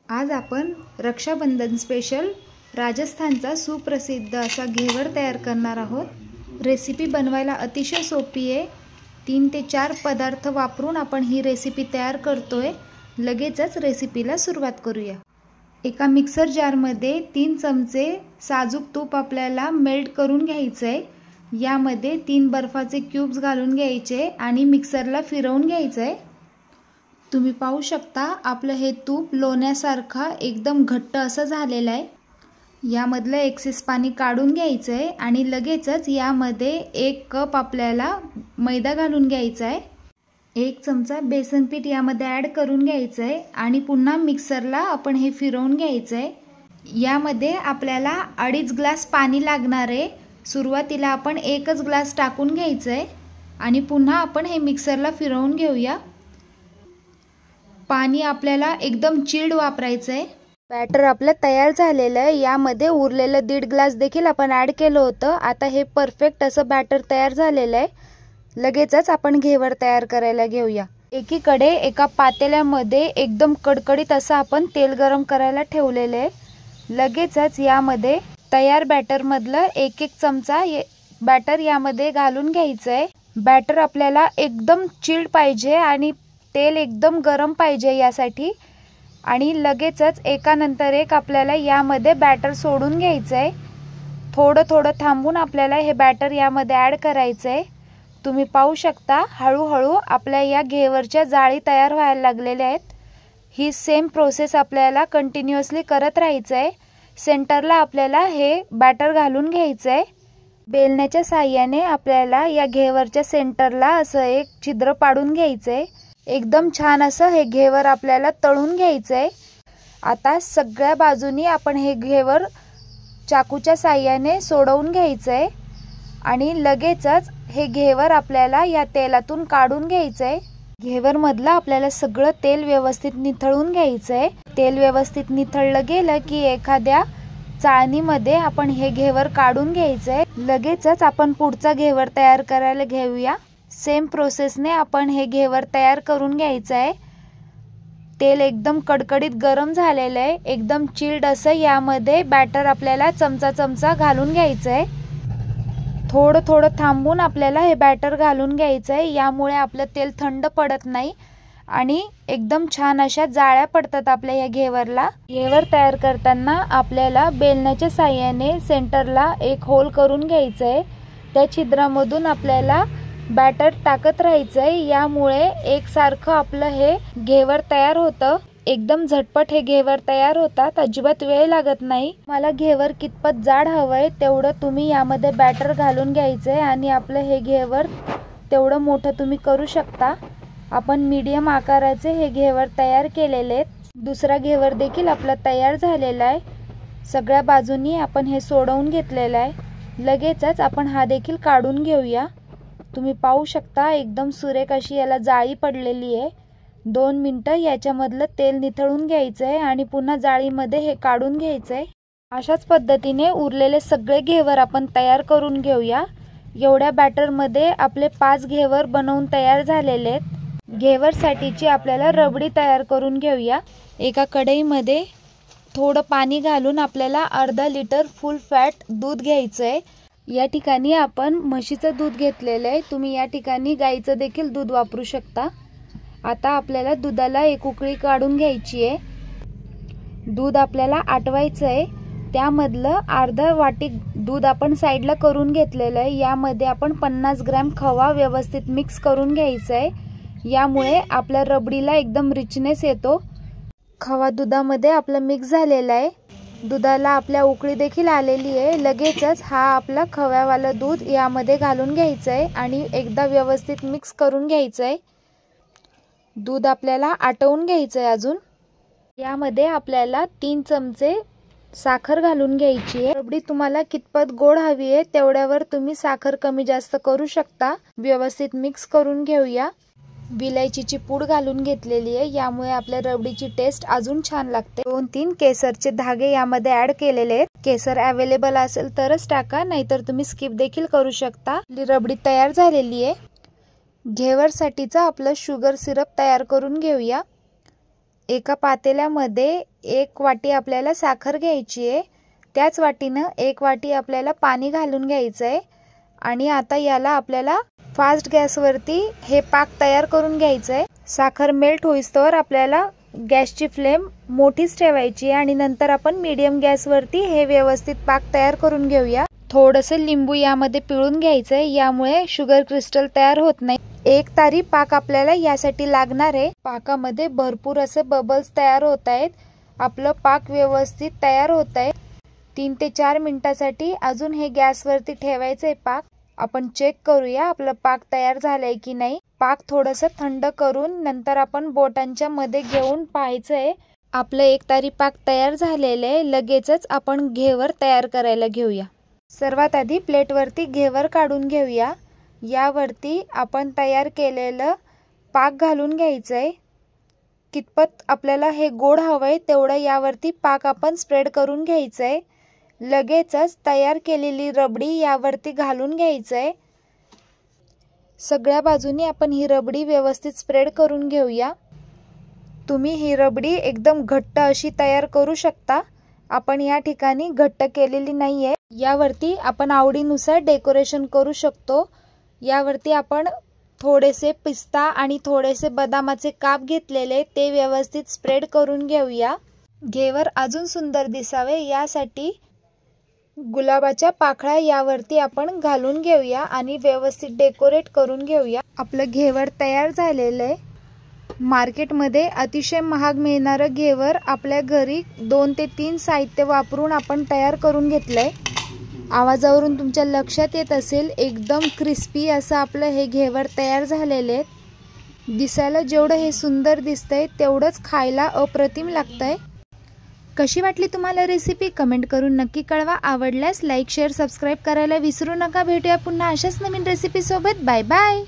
आज आपण रक्षाबंधन स्पेशल राजस्थानचा सुप्रसिद्ध असा घेवर तयार करणार आहोत। रेसिपी बनवायला अतिशय सोपी आहे। 3 ते 4 पदार्थ वापरून आपण ही रेसिपी तयार करतोय। लगेचच रेसिपीला सुरुवात करूया। एका मिक्सर जार मध्ये 3 चमचे साजूक तूप आपल्याला मेल्ट करून घ्यायचंय। यामध्ये 3 बर्फाचे क्यूब्स घालून घ्यायचे आणि मिक्सरला फिरवून घ्यायचंय। तुम्ही पाहू शकता आपलं हे तूप लोण्यासारखा एकदम घट्ट असं झालेलं आहे। यामधलं एक्सेस पाणी काढून घ्यायचंय आणि लगेचच यामध्ये 1 कप आपल्याला मैदा घालून घ्यायचा आहे। 1 चमचा बेसन पीठ यामध्ये ॲड करून घ्यायचंय आणि पुन्हा मिक्सरला आपण हे फिरवून घ्यायचंय। यामध्ये आपल्याला 2.5 ग्लास पाणी लागणार आहे। सुरुवातीला आपण 1च ग्लास टाकून घ्यायचंय आणि पुन्हा आपण हे मिक्सरला फिरवून घेऊया। पाणी आपल्याला एकदम चिल्ड वापरायचं आहे। बॅटर आपलं तयार झालेलं आहे। यामध्ये उरलेलं 1.5 ग्लास देखील आपण ॲड केलं होतं। आता हे परफेक्ट असं बॅटर तयार झालेलं आहे। लगेचच आपण घेवर तयार करायला घेऊया। एकीकडे एका पातेल्यामध्ये एकदम कडकडीत असं आपण तेल गरम करायला ठेवलेलं आहे। लगेचच यामध्ये तयार बॅटर मधलं 1-1 चमचा बॅटर यामध्ये घालून घ्यायचं आहे। बॅटर आपल्याला एकदम चिल्ड पाहिजे आणि तेल एकदम गरम पाहिजे यासाठी। आणि लगेचच एकानंतर एक आपल्याला यामध्ये बॅटर सोडून घ्यायचंय। थोडं थोडं थांबून आपल्याला हे बॅटर यामध्ये ॲड करायचंय। तुम्ही पाहू शकता हळूहळू आपल्या या घेवरच्या जाळी तयार व्हायला लागलेल्या आहेत। ही सेम प्रोसेस आपल्याला कंटिन्युअसली करत राहायचंय। सेंटरला आपल्याला हे बॅटर घालून घ्यायचंय। बेलण्याच्या साहाय्याने आपल्याला या घेवरच्या सेंटरला असं एक छिद्र पाडून घ्यायचंय। एकदम छान असं हे घेवर आपल्याला तळून घ्यायचंय। आता सगळ्या बाजूनी आपण हे घेवर चाकूच्या साहाय्याने सोडवून घ्यायचंय आणि लगेचच हे घेवर आपल्याला या तेलातून काढून घ्यायचंय। घेवर मधलं आपल्याला सगळं तेल व्यवस्थित निथळून घ्यायचंय। तेल व्यवस्थित निथळलं गेलं की एखाद्या चाळणीमध्ये आपण हे घेवर काढून घ्यायचंय। लगेचच आपण पुढचा घेवर तयार करायला घेऊया। सेम प्रोसेसने आपण हे घेवर तयार करून घ्यायचं आहे। तेल एकदम कडकडीत गरम झालेलं आहे। एकदम चिल्ड असं यामध्ये बॅटर आपल्याला चमचा घालून घ्यायचं आहे। थोडं थोडं थांबून आपल्याला हे बॅटर घालून घ्यायचं आहे। यामुळे आपलं तेल थंड पडत नाही आणि एकदम छान अशा जाळ्या पडतात आपल्या या घेवरला। घेवर तयार करताना आपल्याला बेलण्याच्या साहाय्याने सेंटरला एक होल करून घ्यायचं आहे। त्या छिद्रामधून आपल्याला बॅटर टाकत राहायचंय। यामुळे एकसारखं आपलं हे घेवर तयार होतं। एकदम झटपट हे घेवर तयार होतात। अजिबात वेळ लागत नाही। मला घेवर कितपत जाड हवंय तेवढं तुम्ही यामध्ये बॅटर घालून घ्यायचंय आणि आपलं हे घेवर तेवढं मोठं तुम्ही करू शकता। आपण मीडियम आकाराचे हे घेवर तयार केलेले आहेत। दुसरा घेवर देखील आपला तयार झालेला आहे। सगळ्या बाजूनी आपण हे सोडवून घेतलेलं आहे। लगेचच आपण हा देखील काढून घेऊया। तुम्ही पाहू शकता एकदम सुरेख अशी याला जाळी पडलेली आहे। 2 मिनिटं याच्यामधलं तेल निथळून घ्यायचंय आणि पुन्हा जाळीमध्ये हे काढून घ्यायचंय। अशाच पद्धतीने उरलेले सगळे घेवर आपण तयार करून घेऊया। एवढ्या बॅटरमध्ये आपले 5 घेवर बनवून तयार झालेले आहेत। घेवरसाठीची आपल्याला रबडी तयार करून घेऊया। एका कढईमध्ये थोडं पाणी घालून आपल्याला अर्धा लिटर फुल फॅट दूध घ्यायचंय। या ठिकाणी आपण म्हशीचं दूध घेतलेलं आहे। तुम्ही या ठिकाणी गाईचं देखील दूध वापरू शकता। आता आपल्याला दुधाला एक उकळी काढून घ्यायची आहे। दूध आपल्याला आटवायचं आहे। त्यामधलं अर्धा वाटी दूध आपण साईडला करून घेतलेलं आहे। यामध्ये आपण 50 ग्रॅम खवा व्यवस्थित मिक्स करून घ्यायचं आहे। यामुळे आपल्या रबडीला एकदम रिचनेस येतो। खवा दुधामध्ये आपलं मिक्स झालेला आहे। दुधाला आपल्या उकळी देखील आलेली आहे। लगेचच हा आपला खव्यावालं दूध यामध्ये घालून घ्यायचं आहे आणि एकदा व्यवस्थित मिक्स करून घ्यायचं आहे। दूध आपल्याला आटवून घ्यायचं आहे। अजून यामध्ये आपल्याला 3 चमचे साखर घालून घ्यायची आहे। रबडी तुम्हाला कितपत गोड हवी आहे तेवढ्यावर तुम्ही साखर कमी जास्त करू शकता। व्यवस्थित मिक्स करून घेऊया। विलायचीची पूड घालून घेतलेली आहे। यामुळे आपल्या रबडीची टेस्ट अजून छान लागते। 2-3 केसरचे धागे यामध्ये ॲड केलेले आहेत। केसर अवेलेबल असेल तरच टाका, नाहीतर तुम्ही स्किप देखील करू शकता। आपली रबडी तयार झालेली आहे। घेवरसाठीचा आपलं शुगर सिरप तयार करून घेऊया। एका पातेल्यामध्ये 1 वाटी आपल्याला साखर घ्यायची आहे, त्याच वाटीनं 1 वाटी आपल्याला पाणी घालून घ्यायचं आहे आणि आता याला आपल्याला फास्ट गॅसवरती हे पाक तयार करून घ्यायचं आहे। साखर मेल्ट होईस्तोवर आपल्याला गॅसची फ्लेम मोठीच ठेवायची आणि नंतर आपण मीडियम गॅसवरती हे व्यवस्थित पाक तयार करून घेऊया। थोडंसं लिंबू यामध्ये पिळून घ्यायचं आहे, यामुळे शुगर क्रिस्टल तयार होत नाही। 1 तारी पाक आपल्याला यासाठी लागणार आहे। पाकामध्ये भरपूर असे बबल्स तयार होत आहेत। आपलं पाक व्यवस्थित तयार होत आहे। 3 ते 4 मिनिटासाठी अजून हे गॅसवरती ठेवायचं आहे पाक। आपण चेक करूया आपलं पाक तयार झालंय की नाही। पाक थोडंसं थंड करून नंतर आपण बोटांच्या मध्ये घेऊन पाहायचं आहे। आपलं 1 तारी पाक तयार झालेलं आहे। लगेचच आपण घेवर तयार करायला घेऊया। सर्वात आधी प्लेटवरती घेवर काढून घेऊया। यावरती आपण तयार केलेलं पाक घालून घ्यायचं आहे। कितपत आपल्याला हे गोड हवंय तेवढं यावरती पाक आपण स्प्रेड करून घ्यायचं आहे। लगेचच तयार केलेली रबडी यावरती घालून घ्यायचं आहे। सगळ्या बाजूनी आपण ही रबडी व्यवस्थित स्प्रेड करून घेऊया। तुम्ही ही रबडी एकदम घट्ट अशी तयार करू शकता। आपण या ठिकाणी घट्ट केलेली नाहीये। यावरती आपण आवडीनुसार डेकोरेशन करू शकतो। यावरती आपण थोडेसे पिस्ता आणि थोडेसे बदामाचे काप घेतलेले ते व्यवस्थित स्प्रेड करून घेऊया। घेवर अजून सुंदर दिसावे यासाठी गुलाबाच्या पाकळ्या यावरती आपण घालून घेऊया आणि व्यवस्थित डेकोरेट करून घेऊया। आपलं घेवर तयार झालेलं आहे। मार्केटमध्ये अतिशय महाग मिळणारं घेवर आपल्या घरी 2 ते 3 साहित्य वापरून आपण तयार करून घेतलंय। आवाजावरून तुमच्या लक्षात येत असेल एकदम क्रिस्पी असं आपलं हे घेवर तयार झालेले आहे। दिसायला जेवढं हे सुंदर दिसतंय तेवढंच खायला अप्रतिम लागतंय। कशी वाटली तुम्हाला रेसिपी कमेंट करून नक्की कळवा। आवडल्यास लाईक शेअर सबस्क्राईब करायला विसरू नका। भेटूया पुन्हा अशाच नवीन रेसिपी सोबत। Bye bye.